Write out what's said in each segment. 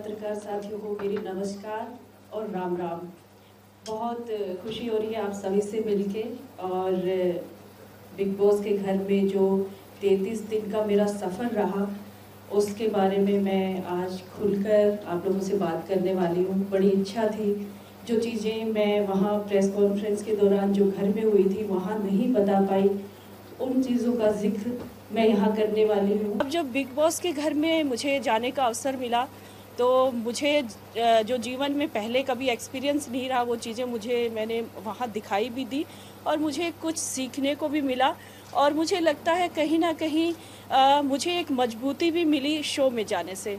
पत्रकार साथियों को मेरी नमस्कार और राम राम। बहुत खुशी हो रही है आप सभी से मिलके, और बिग बॉस के घर में जो 33 दिन का मेरा सफ़र रहा उसके बारे में मैं आज खुलकर आप लोगों से बात करने वाली हूँ। बड़ी इच्छा थी, जो चीज़ें मैं वहाँ प्रेस कॉन्फ्रेंस के दौरान जो घर में हुई थी वहाँ नहीं बता पाई, उन चीज़ों का जिक्र मैं यहाँ करने वाली हूँ। अब जब बिग बॉस के घर में मुझे जाने का अवसर मिला तो मुझे जो जीवन में पहले कभी एक्सपीरियंस नहीं रहा वो चीज़ें मैंने वहाँ दिखाई भी दी और मुझे कुछ सीखने को भी मिला। और मुझे लगता है कहीं ना कहीं मुझे एक मजबूती भी मिली शो में जाने से।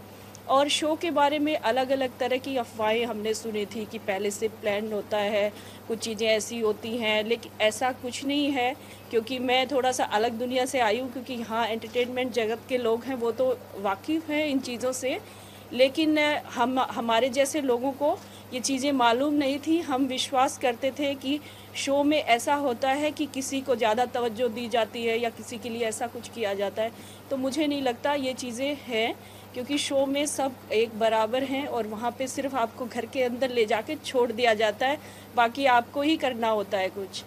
और शो के बारे में अलग अलग तरह की अफवाहें हमने सुनी थी कि पहले से प्लान होता है, कुछ चीज़ें ऐसी होती हैं, लेकिन ऐसा कुछ नहीं है। क्योंकि मैं थोड़ा सा अलग दुनिया से आई हूँ, क्योंकि यहाँ एंटरटेनमेंट जगत के लोग हैं वो तो वाकिफ़ हैं इन चीज़ों से, लेकिन हमारे जैसे लोगों को ये चीज़ें मालूम नहीं थी। हम विश्वास करते थे कि शो में ऐसा होता है कि किसी को ज़्यादा तवज्जो दी जाती है या किसी के लिए ऐसा कुछ किया जाता है। तो मुझे नहीं लगता ये चीज़ें हैं, क्योंकि शो में सब एक बराबर हैं और वहाँ पे सिर्फ आपको घर के अंदर ले जाके छोड़ दिया जाता है, बाकी आपको ही करना होता है कुछ।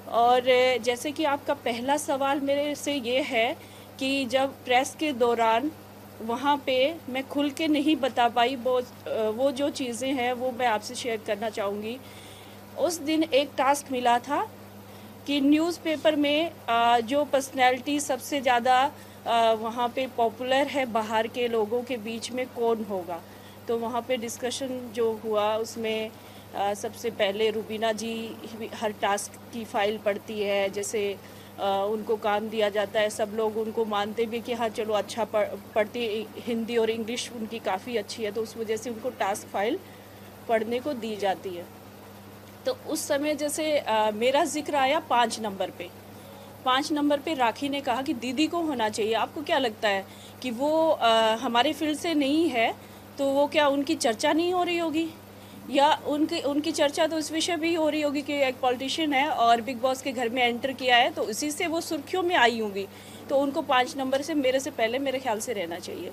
और जैसे कि आपका पहला सवाल मेरे से ये है कि जब प्रेस के दौरान वहाँ पे मैं खुल के नहीं बता पाई वो जो चीज़ें हैं वो मैं आपसे शेयर करना चाहूँगी। उस दिन एक टास्क मिला था कि न्यूज़पेपर में जो पर्सनैलिटी सबसे ज़्यादा वहाँ पे पॉपुलर है बाहर के लोगों के बीच में कौन होगा। तो वहाँ पे डिस्कशन जो हुआ उसमें सबसे पहले रुबीना जी हर टास्क की फ़ाइल पढ़ती है, जैसे उनको काम दिया जाता है, सब लोग उनको मानते भी कि हाँ चलो अच्छा पढ़ती, हिंदी और इंग्लिश उनकी काफ़ी अच्छी है तो उस वजह से उनको टास्क फाइल पढ़ने को दी जाती है। तो उस समय जैसे मेरा जिक्र आया 5 नंबर पे। 5 नंबर पे राखी ने कहा कि दीदी को होना चाहिए। आपको क्या लगता है कि वो हमारे फील्ड से नहीं है तो वो क्या उनकी चर्चा नहीं हो रही होगी, या उनकी चर्चा तो इस विषय भी हो रही होगी कि एक पॉलिटिशियन है और बिग बॉस के घर में एंटर किया है तो इसी से वो सुर्खियों में आई होंगी, तो उनको 5 नंबर से मेरे से पहले मेरे ख्याल से रहना चाहिए।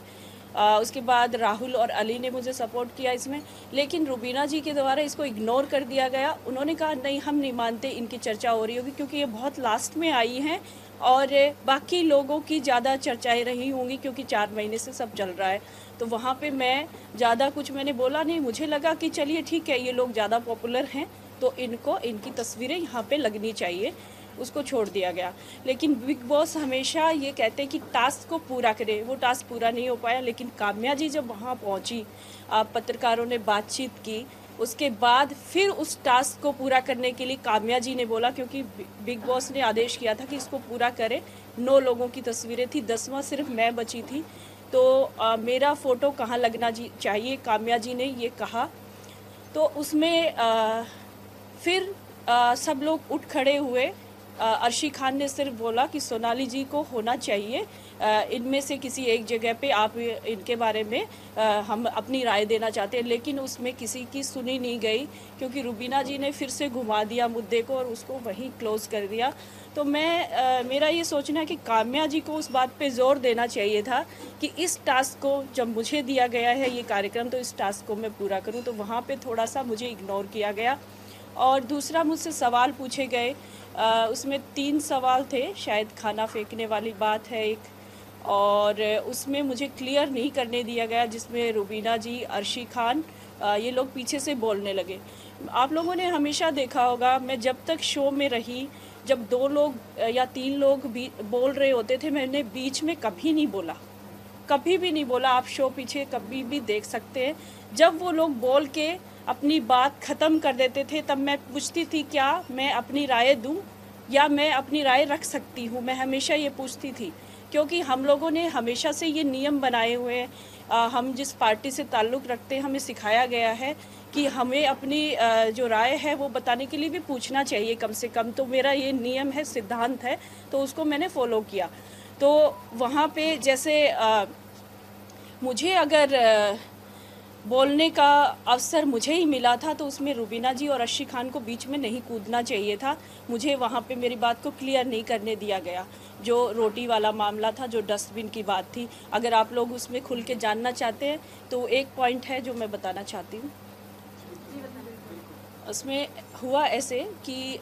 उसके बाद राहुल और अली ने मुझे सपोर्ट किया इसमें, लेकिन रुबीना जी के द्वारा इसको इग्नोर कर दिया गया। उन्होंने कहा नहीं हम नहीं मानते इनकी चर्चा हो रही होगी, क्योंकि ये बहुत लास्ट में आई हैं और बाकी लोगों की ज़्यादा चर्चाएं रही होंगी क्योंकि 4 महीने से सब चल रहा है। तो वहाँ पे मैं ज़्यादा कुछ मैंने बोला नहीं, मुझे लगा कि चलिए ठीक है ये लोग ज़्यादा पॉपुलर हैं तो इनकी तस्वीरें यहाँ पे लगनी चाहिए, उसको छोड़ दिया गया। लेकिन बिग बॉस हमेशा ये कहते हैं कि टास्क को पूरा करें, वो टास्क पूरा नहीं हो पाया। लेकिन काम्या जी जब वहाँ पहुँची, पत्रकारों ने बातचीत की, उसके बाद फिर उस टास्क को पूरा करने के लिए काम्या जी ने बोला, क्योंकि बिग बॉस ने आदेश किया था कि इसको पूरा करें। 9 लोगों की तस्वीरें थी, 10वां सिर्फ मैं बची थी, तो मेरा फ़ोटो कहाँ लगना चाहिए काम्या जी ने ये कहा। तो उसमें फिर सब लोग उठ खड़े हुए। अर्शी खान ने सिर्फ बोला कि सोनाली जी को होना चाहिए, इनमें से किसी एक जगह पे आप इनके बारे में हम अपनी राय देना चाहते हैं। लेकिन उसमें किसी की सुनी नहीं गई, क्योंकि रुबीना जी ने फिर से घुमा दिया मुद्दे को और उसको वहीं क्लोज कर दिया। तो मेरा ये सोचना है कि काम्या जी को उस बात पे ज़ोर देना चाहिए था कि इस टास्क को जब मुझे दिया गया है ये कार्यक्रम, तो इस टास्क को मैं पूरा करूँ। तो वहाँ पे थोड़ा सा मुझे इग्नोर किया गया। और दूसरा मुझसे सवाल पूछे गए, उसमें 3 सवाल थे, शायद खाना फेंकने वाली बात है एक, और उसमें मुझे क्लियर नहीं करने दिया गया, जिसमें रुबीना जी, अर्शी खान ये लोग पीछे से बोलने लगे। आप लोगों ने हमेशा देखा होगा, मैं जब तक शो में रही, जब 2 लोग या 3 लोग भी बोल रहे होते थे, मैंने बीच में कभी नहीं बोला, कभी भी नहीं बोला। आप शो पीछे कभी भी देख सकते हैं, जब वो लोग बोल के अपनी बात ख़त्म कर देते थे तब मैं पूछती थी क्या मैं अपनी राय दूं या मैं अपनी राय रख सकती हूं। मैं हमेशा ये पूछती थी, क्योंकि हम लोगों ने हमेशा से ये नियम बनाए हुए हैं। हम जिस पार्टी से ताल्लुक़ रखते हैं, हमें सिखाया गया है कि हमें अपनी जो राय है वो बताने के लिए भी पूछना चाहिए कम से कम। तो मेरा ये नियम है, सिद्धांत है, तो उसको मैंने फॉलो किया। तो वहाँ पे जैसे मुझे अगर बोलने का अवसर मुझे ही मिला था, तो उसमें रुबीना जी और अर्शी खान को बीच में नहीं कूदना चाहिए था। मुझे वहाँ पे मेरी बात को क्लियर नहीं करने दिया गया। जो रोटी वाला मामला था, जो डस्टबिन की बात थी, अगर आप लोग उसमें खुल के जानना चाहते हैं तो एक पॉइंट है जो मैं बताना चाहती हूँ। उसमें हुआ ऐसे कि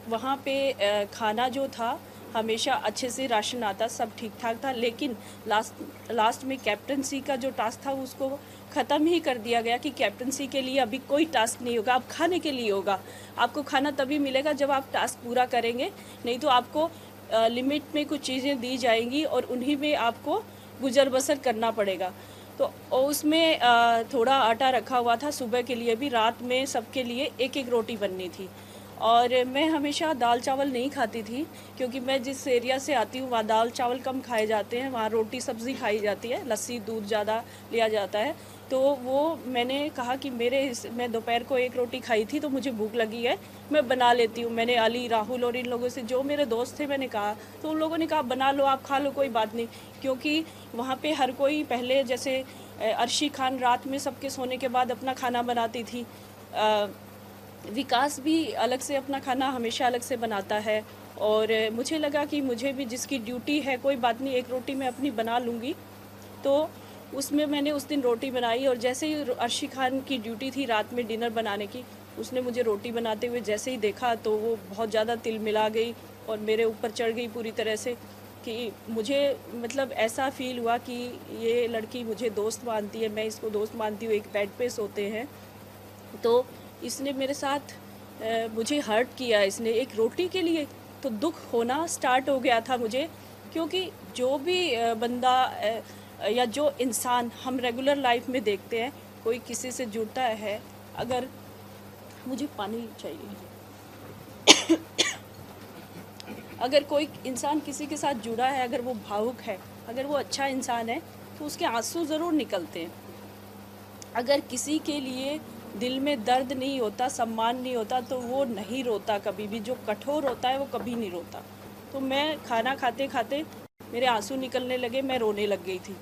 वहाँ पे खाना जो था हमेशा अच्छे से राशन आता, सब ठीक ठाक था, लेकिन लास्ट में कैप्टनसी का जो टास्क था उसको ख़त्म ही कर दिया गया कि कैप्टनसी के लिए अभी कोई टास्क नहीं होगा, अब खाने के लिए होगा। आपको खाना तभी मिलेगा जब आप टास्क पूरा करेंगे, नहीं तो आपको लिमिट में कुछ चीज़ें दी जाएंगी और उन्हीं में आपको गुजर बसर करना पड़ेगा। तो उसमें थोड़ा आटा रखा हुआ था सुबह के लिए भी, रात में सबके लिए एक एक रोटी बननी थी। और मैं हमेशा दाल चावल नहीं खाती थी, क्योंकि मैं जिस एरिया से आती हूँ वहाँ दाल चावल कम खाए जाते हैं, वहाँ रोटी सब्ज़ी खाई जाती है, लस्सी दूध ज़्यादा लिया जाता है। तो वो मैंने कहा कि मैं दोपहर को एक रोटी खाई थी तो मुझे भूख लगी है, मैं बना लेती हूँ। मैंने अली, राहुल और इन लोगों से, जो मेरे दोस्त थे, मैंने कहा, तो उन लोगों ने कहा बना लो, आप खा लो, कोई बात नहीं। क्योंकि वहाँ पे हर कोई, पहले जैसे अर्शी खान रात में सबके सोने के बाद अपना खाना बनाती थी, विकास भी अलग से अपना खाना हमेशा अलग से बनाता है। और मुझे लगा कि मुझे भी जिसकी ड्यूटी है, कोई बात नहीं, एक रोटी मैं अपनी बना लूँगी। तो उसमें मैंने उस दिन रोटी बनाई, और जैसे ही अर्शी खान की ड्यूटी थी रात में डिनर बनाने की, उसने मुझे रोटी बनाते हुए जैसे ही देखा तो वो बहुत ज़्यादा तिल मिला गई और मेरे ऊपर चढ़ गई पूरी तरह से, कि मुझे मतलब ऐसा फील हुआ कि ये लड़की मुझे दोस्त मानती है, मैं इसको दोस्त मानती हूँ, एक बेड पे सोते हैं। तो इसने मेरे साथ मुझे हर्ट किया, इसने एक रोटी के लिए। तो दुख होना स्टार्ट हो गया था मुझे, क्योंकि जो भी बंदा या जो इंसान हम रेगुलर लाइफ में देखते हैं, कोई किसी से जुड़ता है, अगर मुझे पानी चाहिए अगर कोई इंसान किसी के साथ जुड़ा है, अगर वो भावुक है, अगर वो अच्छा इंसान है, तो उसके आंसू ज़रूर निकलते हैं। अगर किसी के लिए दिल में दर्द नहीं होता, सम्मान नहीं होता, तो वो नहीं रोता कभी भी। जो कठोर होता है वो कभी नहीं रोता। तो मैं खाना खाते खाते मेरे आंसू निकलने लगे, मैं रोने लग गई थी।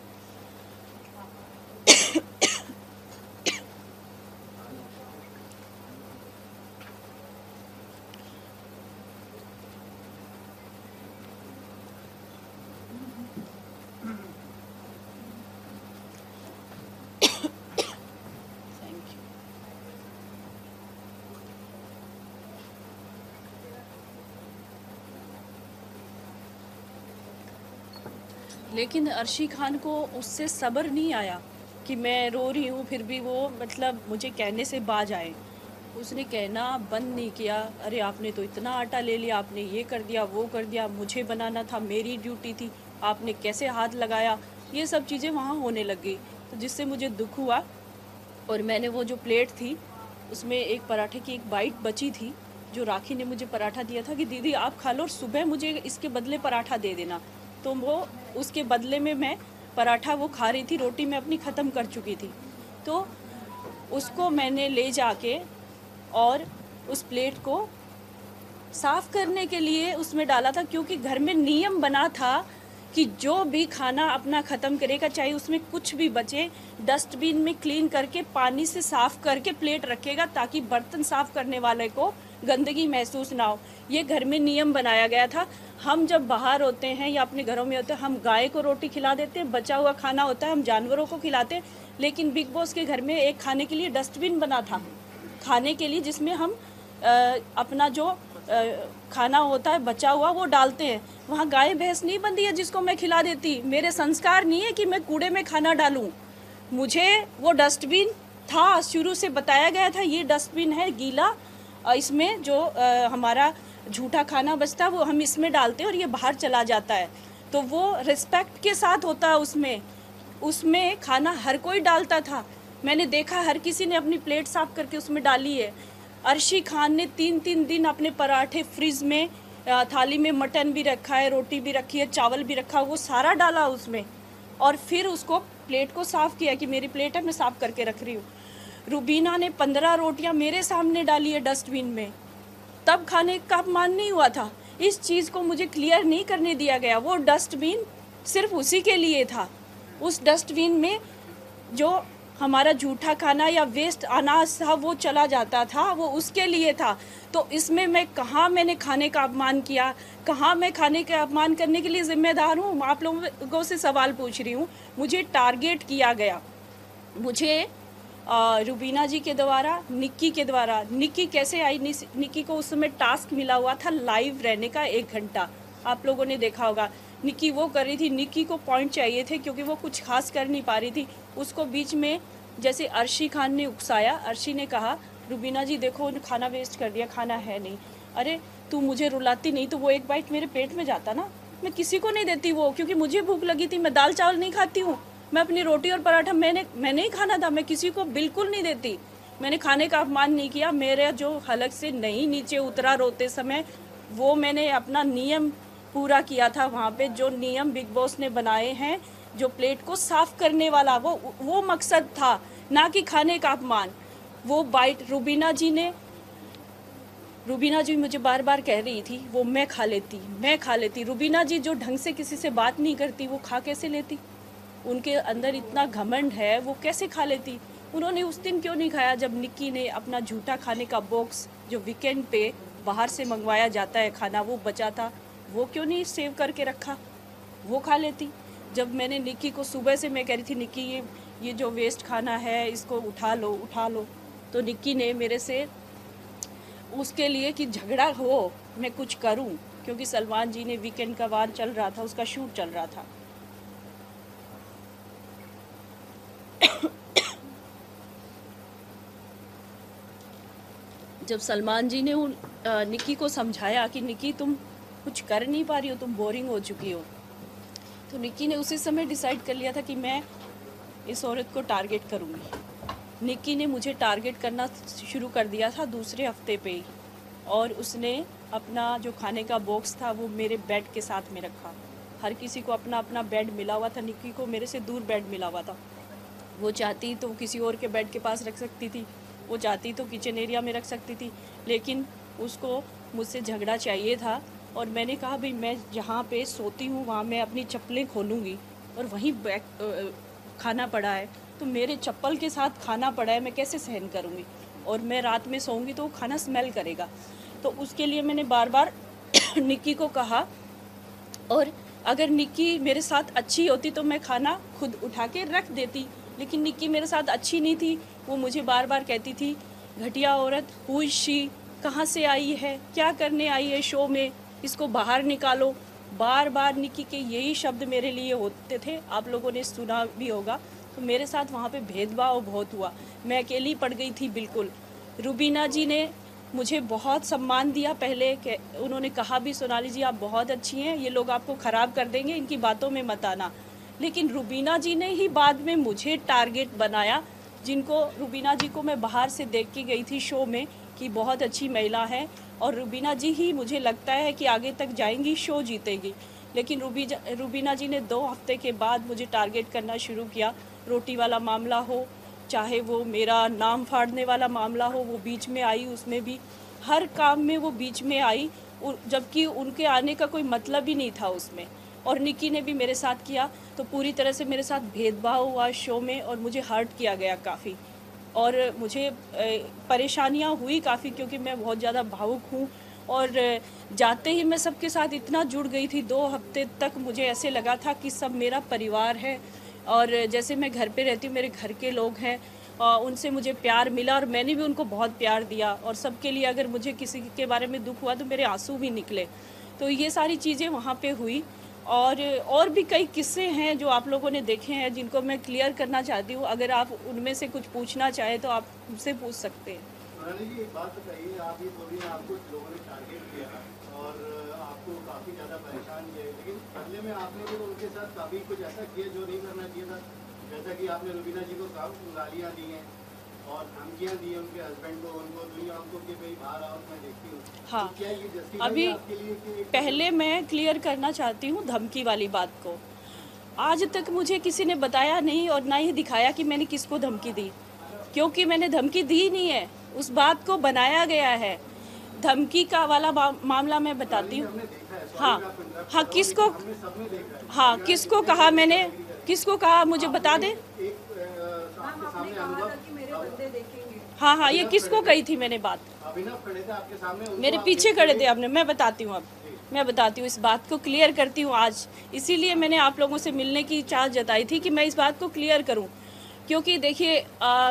लेकिन अर्शी खान को उससे सब्र नहीं आया कि मैं रो रही हूँ, फिर भी वो मतलब मुझे कहने से बाज आए। उसने कहना बंद नहीं किया, अरे आपने तो इतना आटा ले लिया, आपने ये कर दिया, वो कर दिया, मुझे बनाना था, मेरी ड्यूटी थी, आपने कैसे हाथ लगाया। ये सब चीज़ें वहाँ होने लग गई, तो जिससे मुझे दुख हुआ। और मैंने वो जो प्लेट थी उसमें एक पराठे की एक बाइट बची थी, जो राखी ने मुझे पराठा दिया था कि दीदी आप खा लो और सुबह मुझे इसके बदले पराठा दे देना। तो वो उसके बदले में मैं पराठा वो खा रही थी, रोटी मैं अपनी ख़त्म कर चुकी थी। तो उसको मैंने ले जाके और उस प्लेट को साफ़ करने के लिए उसमें डाला था, क्योंकि घर में नियम बना था कि जो भी खाना अपना ख़त्म करेगा, चाहे उसमें कुछ भी बचे, डस्टबिन में क्लीन करके पानी से साफ़ करके प्लेट रखेगा, ताकि बर्तन साफ़ करने वाले को गंदगी महसूस ना हो। ये घर में नियम बनाया गया था। हम जब बाहर होते हैं या अपने घरों में होते हैं, हम गाय को रोटी खिला देते हैं, बचा हुआ खाना होता है हम जानवरों को खिलाते हैं। लेकिन बिग बॉस के घर में एक खाने के लिए डस्टबिन बना था, खाने के लिए, जिसमें हम अपना जो खाना होता है बचा हुआ वो डालते हैं। वहाँ गाय भैंस नहीं बंधी है जिसको मैं खिला देती। मेरे संस्कार नहीं है कि मैं कूड़े में खाना डालूं। मुझे वो डस्टबिन था, शुरू से बताया गया था ये डस्टबिन है गीला, इसमें जो हमारा झूठा खाना बचता है वो हम इसमें डालते हैं और ये बाहर चला जाता है। तो वो रिस्पेक्ट के साथ होता है। उसमें खाना हर कोई डालता था। मैंने देखा हर किसी ने अपनी प्लेट साफ करके उसमें डाली है। अर्शी खान ने 3-3 दिन अपने पराठे फ्रिज में, थाली में मटन भी रखा है, रोटी भी रखी है, चावल भी रखा, वो सारा डाला उसमें और फिर उसको प्लेट को साफ़ किया कि मेरी प्लेट है, मैं साफ़ करके रख रही हूँ। रुबीना ने 15 रोटियाँ मेरे सामने डाली है डस्टबिन में, तब खाने का मान नहीं हुआ था। इस चीज़ को मुझे क्लियर नहीं करने दिया गया। वो डस्टबिन सिर्फ उसी के लिए था। उस डस्टबिन में जो हमारा जूठा खाना या वेस्ट अनाज था वो चला जाता था, वो उसके लिए था। तो इसमें मैं कहाँ मैंने खाने का अपमान किया, कहाँ मैं खाने का अपमान करने के लिए ज़िम्मेदार हूँ? आप लोगों से सवाल पूछ रही हूँ। मुझे टारगेट किया गया, मुझे रुबीना जी के द्वारा, निक्की के द्वारा। निक्की कैसे आई? निक्की को उस समय टास्क मिला हुआ था लाइव रहने का 1 घंटा, आप लोगों ने देखा होगा। निक्की वो कर रही थी, निक्की को पॉइंट चाहिए थे क्योंकि वो कुछ खास कर नहीं पा रही थी। उसको बीच में जैसे अर्शी खान ने उकसाया, अर्शी ने कहा रुबीना जी देखो खाना वेस्ट कर दिया, खाना है नहीं। अरे तू मुझे रुलाती नहीं तो वो 1 बाइट मेरे पेट में जाता ना, मैं किसी को नहीं देती वो, क्योंकि मुझे भूख लगी थी। मैं दाल चावल नहीं खाती हूँ, मैं अपनी रोटी और पराठा मैंने ही खाना था, मैं किसी को बिल्कुल नहीं देती। मैंने खाने का अपमान नहीं किया। मेरे जो हलक से नहीं नीचे उतरा रोते समय, वो मैंने अपना नियम पूरा किया था। वहाँ पे जो नियम बिग बॉस ने बनाए हैं, जो प्लेट को साफ करने वाला, वो मकसद था, ना कि खाने का अपमान। वो बाइट रुबीना जी मुझे बार बार कह रही थी वो मैं खा लेती। रुबीना जी जो ढंग से किसी से बात नहीं करती, वो खा कैसे लेती? उनके अंदर इतना घमंड है, वो कैसे खा लेती? उन्होंने उस दिन क्यों नहीं खाया जब निक्की ने अपना झूठा खाने का बॉक्स जो वीकेंड पे बाहर से मंगवाया जाता है खाना, वो बचा था, वो क्यों नहीं सेव करके रखा? वो खा लेती। जब मैंने निक्की को सुबह से मैं कह रही थी निक्की ये जो वेस्ट खाना है इसको उठा लो, तो निक्की ने मेरे से उसके लिए कि झगड़ा हो मैं कुछ करूं, क्योंकि सलमान जी ने वीकेंड का वार चल रहा था, उसका शूट चल रहा था। जब सलमान जी ने निक्की को समझाया कि निक्की तुम कुछ कर नहीं पा रही हो, तुम बोरिंग हो चुकी हो, तो निक्की ने उसी समय डिसाइड कर लिया था कि मैं इस औरत को टारगेट करूँगी। निक्की ने मुझे टारगेट करना शुरू कर दिया था दूसरे हफ्ते पे ही, और उसने अपना जो खाने का बॉक्स था वो मेरे बेड के साथ में रखा। हर किसी को अपना अपना बेड मिला हुआ था, निक्की को मेरे से दूर बेड मिला हुआ था। वो चाहती तो किसी और के बेड के पास रख सकती थी, वो चाहती तो किचन एरिया में रख सकती थी, लेकिन उसको मुझसे झगड़ा चाहिए था। और मैंने कहा भाई मैं जहाँ पे सोती हूँ वहाँ मैं अपनी चप्पलें खोलूँगी, और वहीं खाना पड़ा है, तो मेरे चप्पल के साथ खाना पड़ा है, मैं कैसे सहन करूँगी? और मैं रात में सोऊंगी तो खाना स्मेल करेगा। तो उसके लिए मैंने बार बार निक्की को कहा, और अगर निक्की मेरे साथ अच्छी होती तो मैं खाना खुद उठा के रख देती, लेकिन निक्की मेरे साथ अच्छी नहीं थी। वो मुझे बार बार कहती थी घटिया औरत, हु इज शी, कहाँ से आई है, क्या करने आई है शो में, इसको बाहर निकालो। बार बार निक्की के यही शब्द मेरे लिए होते थे, आप लोगों ने सुना भी होगा। तो मेरे साथ वहाँ पे भेदभाव बहुत हुआ, मैं अकेली पड़ गई थी बिल्कुल। रुबीना जी ने मुझे बहुत सम्मान दिया पहले, उन्होंने कहा भी सोनाली जी आप बहुत अच्छी हैं, ये लोग आपको ख़राब कर देंगे, इनकी बातों में मत आना। लेकिन रुबीना जी ने ही बाद में मुझे टारगेट बनाया, जिनको रुबीना जी को मैं बाहर से देख के गई थी शो में कि बहुत अच्छी महिला है, और रुबीना जी ही मुझे लगता है कि आगे तक जाएंगी, शो जीतेगी। लेकिन रुबीना जी ने 2 हफ्ते के बाद मुझे टारगेट करना शुरू किया। रोटी वाला मामला हो, चाहे वो मेरा नाम फाड़ने वाला मामला हो, वो बीच में आई, उसमें भी हर काम में वो बीच में आई, जबकि उनके आने का कोई मतलब ही नहीं था उसमें। और निक्की ने भी मेरे साथ किया, तो पूरी तरह से मेरे साथ भेदभाव हुआ शो में, और मुझे हर्ट किया गया काफ़ी, और मुझे परेशानियां हुई काफ़ी, क्योंकि मैं बहुत ज़्यादा भावुक हूँ। और जाते ही मैं सबके साथ इतना जुड़ गई थी, 2 हफ्ते तक मुझे ऐसे लगा था कि सब मेरा परिवार है, और जैसे मैं घर पे रहती हूँ मेरे घर के लोग हैं, उनसे मुझे प्यार मिला, और मैंने भी उनको बहुत प्यार दिया। और सबके लिए अगर मुझे किसी के बारे में दुख हुआ तो मेरे आंसू भी निकले। तो ये सारी चीज़ें वहाँ पे हुई, और भी कई किस्से हैं जो आप लोगों ने देखे हैं, जिनको मैं क्लियर करना चाहती हूँ। अगर आप उनमें से कुछ पूछना चाहें तो आप मुझसे पूछ सकते हैं। जी एक बात बताइए, आप ये बोल रही हैं आपको लोगों ने टारगेट किया और आपको काफ़ी ज़्यादा परेशान किया, लेकिन बदले में आपने भी उनके साथ काफ़ी कुछ ऐसा किया जो नहीं करना चाहिए था, जैसा कि आपने रुबीना जी को गालियाँ दी हैं और धमकियाँ दी हैं उनके हस्बैंड को, उनको दुनिया आपको कि भाई बाहर आओ, मैं देखती हूँ। हाँ, तो क्या ये जस्टिफाई अभी आपके लिए कि पहले मैं क्लियर करना चाहती हूँ धमकी वाली बात को। आज तक मुझे किसी ने बताया नहीं और ना ही दिखाया कि मैंने किसको धमकी दी, क्योंकि मैंने धमकी दी नहीं है, उस बात को बनाया गया है। धमकी का वाला मामला मैं बताती हूँ। हाँ, किसको कहा मैंने, किसको कहा मुझे बता दे। आपके सामने हाँ हाँ, ये किसको कही थी मैंने बात? अभिनव खड़े थे आपके सामने, मेरे पीछे खड़े थे आपने। मैं बताती हूँ, अब मैं बताती हूँ, इस बात को क्लियर करती हूँ आज। इसीलिए मैंने आप लोगों से मिलने की चाह जताई थी कि मैं इस बात को क्लियर करूँ, क्योंकि देखिए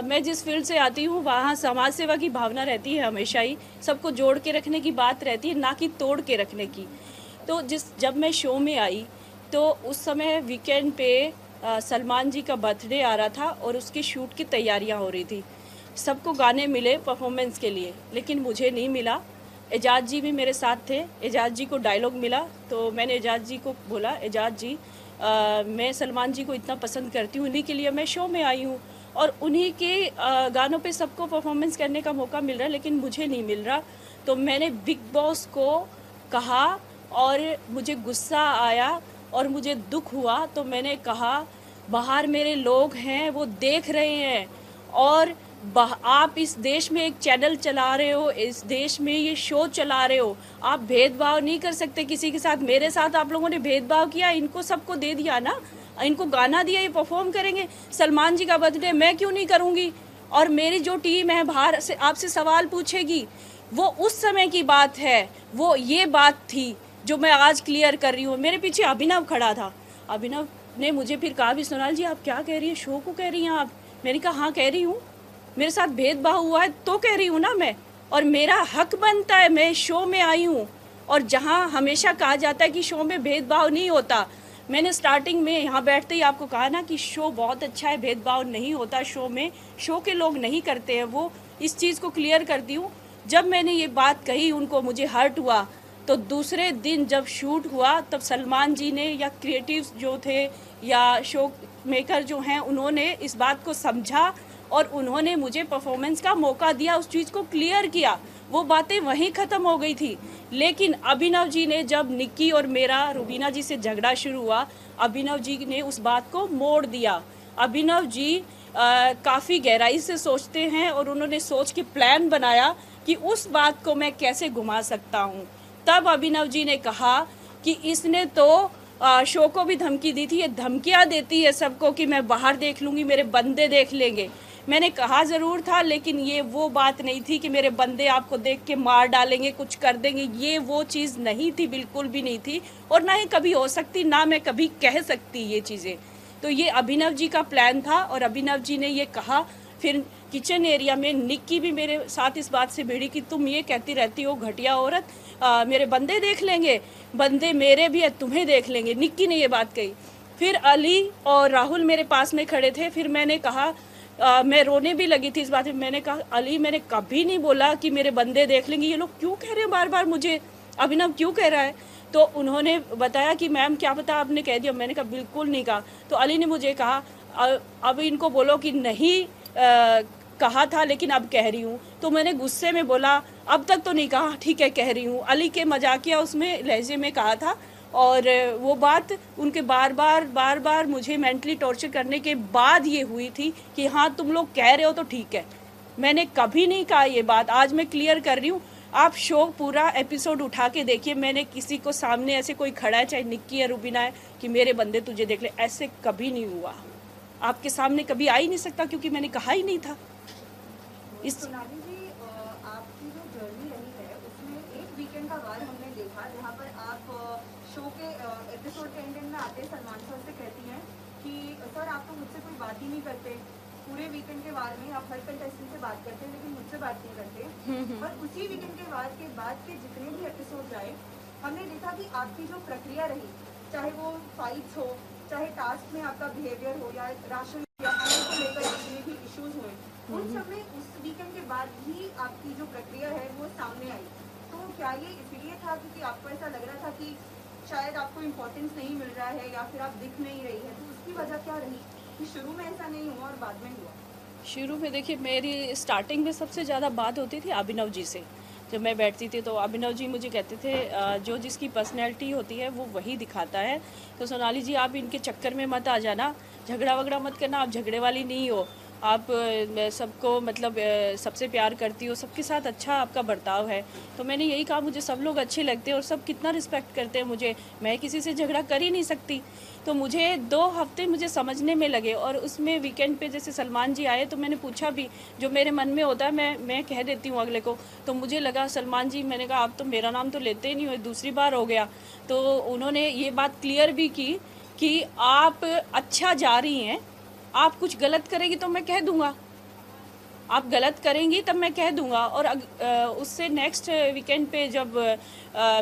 मैं जिस फील्ड से आती हूँ वहाँ समाज सेवा की भावना रहती है हमेशा ही, सबको जोड़ के रखने की बात रहती है, ना कि तोड़ के रखने की। तो जब मैं शो में आई तो उस समय वीकेंड पे सलमान जी का बर्थडे आ रहा था और उसकी शूट की तैयारियां हो रही थी। सबको गाने मिले परफॉर्मेंस के लिए, लेकिन मुझे नहीं मिला। एजाज जी भी मेरे साथ थे, एजाज जी को डायलॉग मिला तो मैंने एजाज जी को बोला, एजाज जी मैं सलमान जी को इतना पसंद करती हूँ, उन्हीं के लिए मैं शो में आई हूँ और उन्हीं के गानों पे सबको परफॉर्मेंस करने का मौका मिल रहा है, लेकिन मुझे नहीं मिल रहा। तो मैंने बिग बॉस को कहा और मुझे गुस्सा आया और मुझे दुख हुआ। तो मैंने कहा बाहर मेरे लोग हैं, वो देख रहे हैं और आप इस देश में एक चैनल चला रहे हो, इस देश में ये शो चला रहे हो, आप भेदभाव नहीं कर सकते किसी के साथ। मेरे साथ आप लोगों ने भेदभाव किया, इनको सबको दे दिया ना, इनको गाना दिया, ये परफॉर्म करेंगे। सलमान जी का बर्थडे मैं क्यों नहीं करूँगी? और मेरी जो टीम है बाहर से आपसे सवाल पूछेगी, वो उस समय की बात है, वो ये बात थी जो मैं आज क्लियर कर रही हूँ। मेरे पीछे अभिनव खड़ा था, अभिनव ने मुझे फिर कहा भी सोनाल जी आप क्या कह रही हैं, शो को कह रही हैं आप? मैंने कहा हाँ कह रही हूँ, मेरे साथ भेदभाव हुआ है तो कह रही हूँ ना मैं, और मेरा हक बनता है, मैं शो में आई हूँ। और जहाँ हमेशा कहा जाता है कि शो में भेदभाव नहीं होता, मैंने स्टार्टिंग में यहाँ बैठते ही आपको कहा ना कि शो बहुत अच्छा है, भेदभाव नहीं होता शो में, शो के लोग नहीं करते हैं वो। इस चीज़ को क्लियर करती हूँ। जब मैंने ये बात कही उनको, मुझे हर्ट हुआ। तो दूसरे दिन जब शूट हुआ तब सलमान जी ने या क्रिएटिव्स जो थे या शो मेकर जो हैं, उन्होंने इस बात को समझा और उन्होंने मुझे परफॉर्मेंस का मौका दिया, उस चीज़ को क्लियर किया। वो बातें वहीं ख़त्म हो गई थी। लेकिन अभिनव जी ने, जब निक्की और मेरा रुबीना जी से झगड़ा शुरू हुआ, अभिनव जी ने उस बात को मोड़ दिया। अभिनव जी काफ़ी गहराई से सोचते हैं और उन्होंने सोच के प्लान बनाया कि उस बात को मैं कैसे घुमा सकता हूँ। तब अभिनव जी ने कहा कि इसने तो शो को भी धमकी दी थी, ये धमकियाँ देती है सबको कि मैं बाहर देख लूँगी, मेरे बंदे देख लेंगे। मैंने कहा ज़रूर था, लेकिन ये वो बात नहीं थी कि मेरे बंदे आपको देख के मार डालेंगे, कुछ कर देंगे, ये वो चीज़ नहीं थी, बिल्कुल भी नहीं थी और ना ही कभी हो सकती, ना मैं कभी कह सकती ये चीज़ें। तो ये अभिनव जी का प्लान था और अभिनव जी ने ये कहा। फिर किचन एरिया में निक्की भी मेरे साथ इस बात से भिड़ी कि तुम ये कहती रहती हो घटिया औरत, मेरे बंदे देख लेंगे, बंदे मेरे भी है, तुम्हें देख लेंगे। निक्की ने ये बात कही। फिर अली और राहुल मेरे पास में खड़े थे। फिर मैंने कहा मैं रोने भी लगी थी इस बात में। मैंने कहा अली, मैंने कभी नहीं बोला कि मेरे बंदे देख लेंगे, ये लोग क्यों कह रहे हैं बार बार मुझे, अभिनव क्यों कह रहा है? तो उन्होंने बताया कि मैम क्या पता आपने कह दिया। मैंने कहा बिल्कुल नहीं कहा। तो अली ने मुझे कहा अब इनको बोलो कि नहीं कहा था, लेकिन अब कह रही हूँ। तो मैंने गुस्से में बोला अब तक तो नहीं कहा, ठीक है कह रही हूँ। अली के मजाकिया उसमें लहजे में कहा था और वो बात उनके बार बार मुझे मेंटली टॉर्चर करने के बाद ये हुई थी कि हाँ तुम लोग कह रहे हो तो ठीक है। मैंने कभी नहीं कहा ये बात, आज मैं क्लियर कर रही हूँ। आप शो पूरा एपिसोड उठा के देखिए, मैंने किसी को सामने ऐसे कोई खड़ा है, चाहे निक्की या रुबीना है, कि मेरे बंदे तुझे देख ले, ऐसे कभी नहीं हुआ। आपके सामने कभी आ ही नहीं सकता क्योंकि मैंने कहा ही नहीं था। सोनाली जी, आपकी जो जर्नी रही है उसमें एक वीकेंड का वार हमने देखा जहाँ पर आप शो के एपिसोड के एंड में आते सलमान सर से कहती हैं कि सर आप तो मुझसे कोई बात ही नहीं करते, पूरे वीकेंड के वार में आप हर कंटेस्टेंट से बात करते हैं लेकिन मुझसे बात नहीं करते। और उसी वीकेंड के वार के बाद के जितने भी एपिसोड आए हमने देखा कि आपकी जो प्रक्रिया रही, चाहे वो फाइट्स हो, चाहे टास्क में आपका बिहेवियर हो या राशन या को लेकर जितने भी इश्यूज हुए, उन सब में उस वीकेंड के बाद ही आपकी जो प्रक्रिया है वो सामने आई। तो क्या ये इसलिए था क्योंकि आपको ऐसा लग रहा था कि शायद आपको इम्पोर्टेंस नहीं मिल रहा है या फिर आप दिख नहीं रही है, तो उसकी वजह क्या रही कि शुरू में ऐसा नहीं हुआ और बाद में हुआ? शुरू में देखिए मेरी स्टार्टिंग में सबसे ज़्यादा बात होती थी अभिनव जी से। जब मैं बैठती थी तो अभिनव जी मुझे कहते थे जो जिसकी पर्सनैलिटी होती है वो वही दिखाता है, तो सोनाली जी आप इनके चक्कर में मत आ जाना, झगड़ा वगड़ा मत करना, आप झगड़े वाली नहीं हो। आप सबको मतलब सबसे प्यार करती हो, सबके साथ अच्छा आपका बर्ताव है। तो मैंने यही कहा मुझे सब लोग अच्छे लगते हैं और सब कितना रिस्पेक्ट करते हैं मुझे, मैं किसी से झगड़ा कर ही नहीं सकती। तो मुझे 2 हफ्ते मुझे समझने में लगे और उसमें वीकेंड पे जैसे सलमान जी आए तो मैंने पूछा भी, जो मेरे मन में होता है मैं कह देती हूँ अगले को। तो मुझे लगा सलमान जी, मैंने कहा आप तो मेरा नाम तो लेते ही नहीं हो, दूसरी बार हो गया। तो उन्होंने ये बात क्लियर भी की कि आप अच्छा जा रही हैं, आप कुछ गलत करेगी तो मैं कह दूंगा, आप गलत करेंगी तब मैं कह दूंगा। और उससे नेक्स्ट वीकेंड पे जब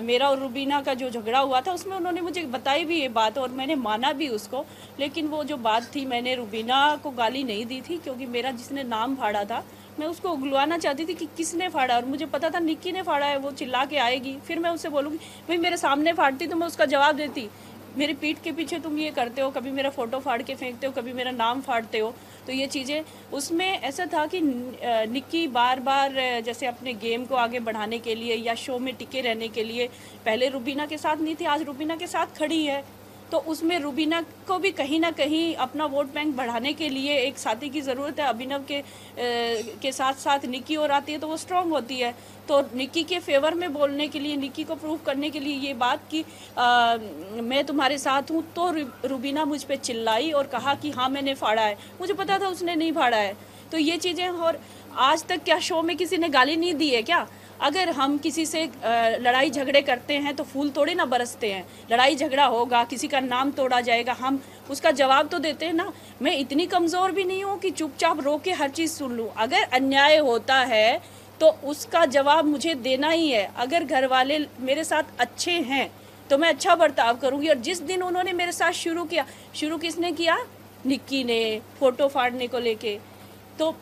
मेरा और रुबीना का जो झगड़ा हुआ था उसमें उन्होंने मुझे बताई भी ये बात और मैंने माना भी उसको। लेकिन वो जो बात थी, मैंने रुबीना को गाली नहीं दी थी क्योंकि मेरा जिसने नाम फाड़ा था मैं उसको उगलवाना चाहती थी कि किसने फाड़ा, और मुझे पता था निक्की ने फाड़ा है। वो चिल्ला के आएगी, फिर मैं उससे बोलूँगी भाई मेरे सामने फाड़ती तो मैं उसका जवाब देती, मेरी पीठ के पीछे तुम ये करते हो, कभी मेरा फ़ोटो फाड़ के फेंकते हो, कभी मेरा नाम फाड़ते हो। तो ये चीज़ें उसमें ऐसा था कि निक्की बार बार जैसे अपने गेम को आगे बढ़ाने के लिए या शो में टिके रहने के लिए, पहले रुबीना के साथ नहीं थी, आज रुबीना के साथ खड़ी है। तो उसमें रुबीना को भी कहीं ना कहीं अपना वोट बैंक बढ़ाने के लिए एक साथी की ज़रूरत है। अभिनव के साथ साथ निक्की और आती है तो वो स्ट्रांग होती है। तो निक्की के फेवर में बोलने के लिए, निक्की को प्रूव करने के लिए ये बात कि मैं तुम्हारे साथ हूँ, तो रुबीना मुझ पे चिल्लाई और कहा कि हाँ मैंने फाड़ा है। मुझे पता था उसने नहीं फाड़ा है। तो ये चीज़ें, और आज तक क्या शो में किसी ने गाली नहीं दी है क्या? अगर हम किसी से लड़ाई झगड़े करते हैं तो फूल थोड़े ना बरसते हैं। लड़ाई झगड़ा होगा, किसी का नाम तोड़ा जाएगा, हम उसका जवाब तो देते हैं ना। मैं इतनी कमज़ोर भी नहीं हूँ कि चुपचाप रो के हर चीज़ सुन लूँ। अगर अन्याय होता है तो उसका जवाब मुझे देना ही है। अगर घर वाले मेरे साथ अच्छे हैं तो मैं अच्छा बर्ताव करूँगी। और जिस दिन उन्होंने मेरे साथ शुरू किसने किया? निक्की ने, फ़ोटो फाड़ने को लेके। तो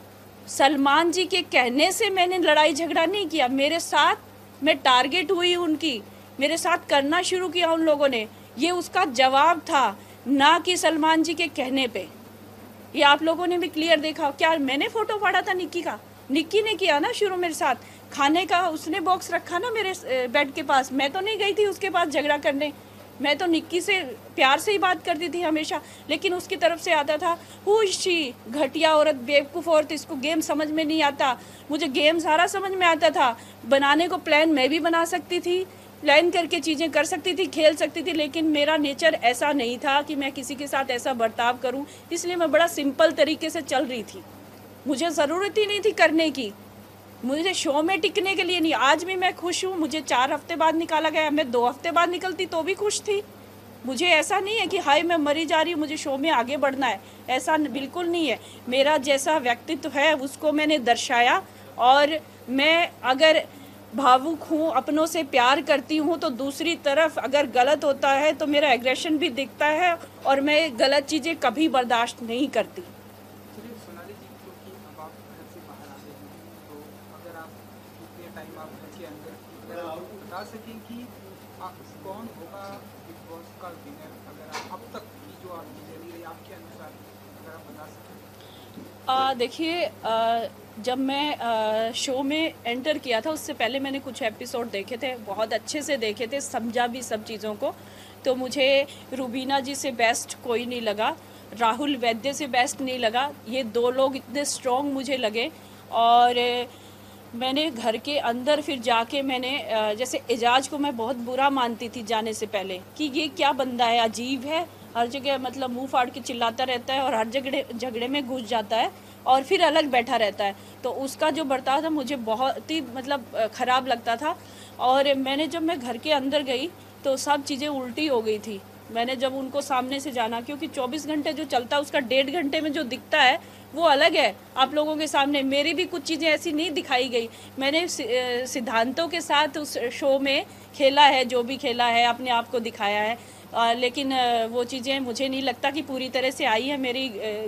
सलमान जी के कहने से मैंने लड़ाई झगड़ा नहीं किया, मेरे साथ मैं टारगेट हुई उनकी, मेरे साथ करना शुरू किया उन लोगों ने। ये उसका जवाब था, ना कि सलमान जी के कहने पे। ये आप लोगों ने भी क्लियर देखा। क्या मैंने फ़ोटो फाड़ा था निक्की का? निक्की ने किया ना शुरू मेरे साथ। खाने का उसने बॉक्स रखा ना मेरे बेड के पास, मैं तो नहीं गई थी उसके पास झगड़ा करने। मैं तो निक्की से प्यार से ही बात करती थी हमेशा। लेकिन उसकी तरफ से आता था हुशी, घटिया औरत, बेवकूफ़ औरत, इसको गेम समझ में नहीं आता। मुझे गेम सारा समझ में आता था। बनाने को प्लान मैं भी बना सकती थी, प्लान करके चीज़ें कर सकती थी, खेल सकती थी। लेकिन मेरा नेचर ऐसा नहीं था कि मैं किसी के साथ ऐसा बर्ताव करूं। इसलिए मैं बड़ा सिंपल तरीके से चल रही थी। मुझे ज़रूरत ही नहीं थी करने की, मुझे शो में टिकने के लिए नहीं। आज भी मैं खुश हूँ। मुझे 4 हफ्ते बाद निकाला गया, मैं 2 हफ्ते बाद निकलती तो भी खुश थी। मुझे ऐसा नहीं है कि हाय मैं मरी जा रही हूँ, मुझे शो में आगे बढ़ना है, ऐसा बिल्कुल नहीं है। मेरा जैसा व्यक्तित्व है उसको मैंने दर्शाया। और मैं अगर भावुक हूँ, अपनों से प्यार करती हूँ, तो दूसरी तरफ अगर गलत होता है तो मेरा एग्रेशन भी दिखता है और मैं गलत चीज़ें कभी बर्दाश्त नहीं करती। सोनाली जी, क्योंकि अब आप घर से बाहर आ गए हैं, तो अगर आप कितने टाइम आप घर के अंदर बता सकें कि कौन होगा बिग बॉस का विनर, अगर आप अब तक की जो आपकी जर्नी रही आपके अनुसार, अगर आप बता सकें। देखिए, जब मैं शो में एंटर किया था उससे पहले मैंने कुछ एपिसोड देखे थे, बहुत अच्छे से देखे थे, समझा भी सब चीज़ों को। तो मुझे रुबीना जी से बेस्ट कोई नहीं लगा, राहुल वैद्य से बेस्ट नहीं लगा। ये 2 लोग इतने स्ट्रॉन्ग मुझे लगे। और मैंने घर के अंदर फिर जाके मैंने जैसे एजाज को मैं बहुत बुरा मानती थी जाने से पहले कि ये क्या बंदा है, अजीब है, हर जगह मतलब मुंह फाड़ के चिल्लाता रहता है और हर झगड़े में घुस जाता है और फिर अलग बैठा रहता है। तो उसका जो बर्ताव था मुझे बहुत ही मतलब ख़राब लगता था। और जब मैं घर के अंदर गई तो सब चीज़ें उल्टी हो गई थी। मैंने जब उनको सामने से जाना, क्योंकि 24 घंटे जो चलता है उसका 1.5 घंटे में जो दिखता है वो अलग है आप लोगों के सामने। मेरी भी कुछ चीज़ें ऐसी नहीं दिखाई गई। मैंने सिद्धांतों के साथ उस शो में खेला है, जो भी खेला है अपने आप को दिखाया है। लेकिन वो चीज़ें मुझे नहीं लगता कि पूरी तरह से आई है। मेरी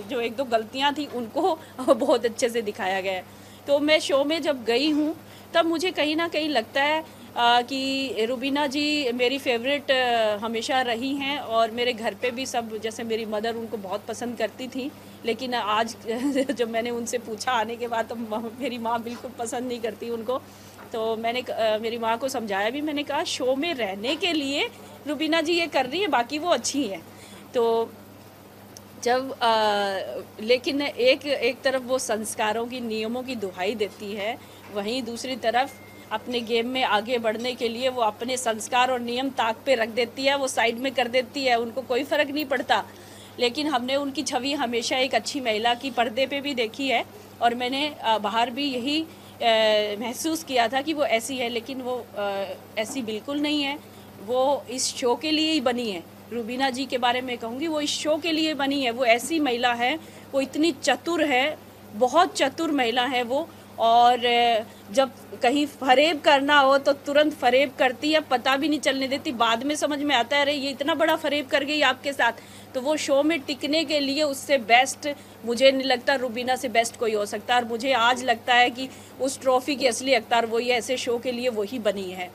जो 1-2 गलतियां थी उनको बहुत अच्छे से दिखाया गया है। तो मैं शो में जब गई हूँ तब मुझे कहीं ना कहीं लगता है कि रुबीना जी मेरी फेवरेट हमेशा रही हैं। और मेरे घर पे भी सब, जैसे मेरी मदर उनको बहुत पसंद करती थी, लेकिन आज जब मैंने उनसे पूछा आने के बाद तो मेरी माँ बिल्कुल पसंद नहीं करती उनको। तो मैंने मेरी माँ को समझाया भी, मैंने कहा शो में रहने के लिए रुबीना जी ये कर रही है, बाकी वो अच्छी हैं। तो लेकिन एक तरफ वो संस्कारों की नियमों की दुहाई देती है, वहीं दूसरी तरफ अपने गेम में आगे बढ़ने के लिए वो अपने संस्कार और नियम ताक पे रख देती है, वो साइड में कर देती है, उनको कोई फ़र्क नहीं पड़ता। लेकिन हमने उनकी छवि हमेशा एक अच्छी महिला की पर्दे पे भी देखी है और मैंने बाहर भी यही महसूस किया था कि वो ऐसी है, लेकिन वो ऐसी बिल्कुल नहीं है। वो इस शो के लिए ही बनी है। रूबीना जी के बारे में कहूँगी, वो इस शो के लिए बनी है। वो ऐसी महिला है, वो इतनी चतुर है, बहुत चतुर महिला है वो। और जब कहीं फरेब करना हो तो तुरंत फरेब करती है, पता भी नहीं चलने देती। बाद में समझ में आता है अरे ये इतना बड़ा फरेब कर गई आपके साथ। तो वो शो में टिकने के लिए उससे बेस्ट मुझे नहीं लगता रूबीना से बेस्ट कोई हो सकता। और मुझे आज लगता है कि उस ट्रॉफी की असली हकदार वही है, ऐसे शो के लिए वही बनी है।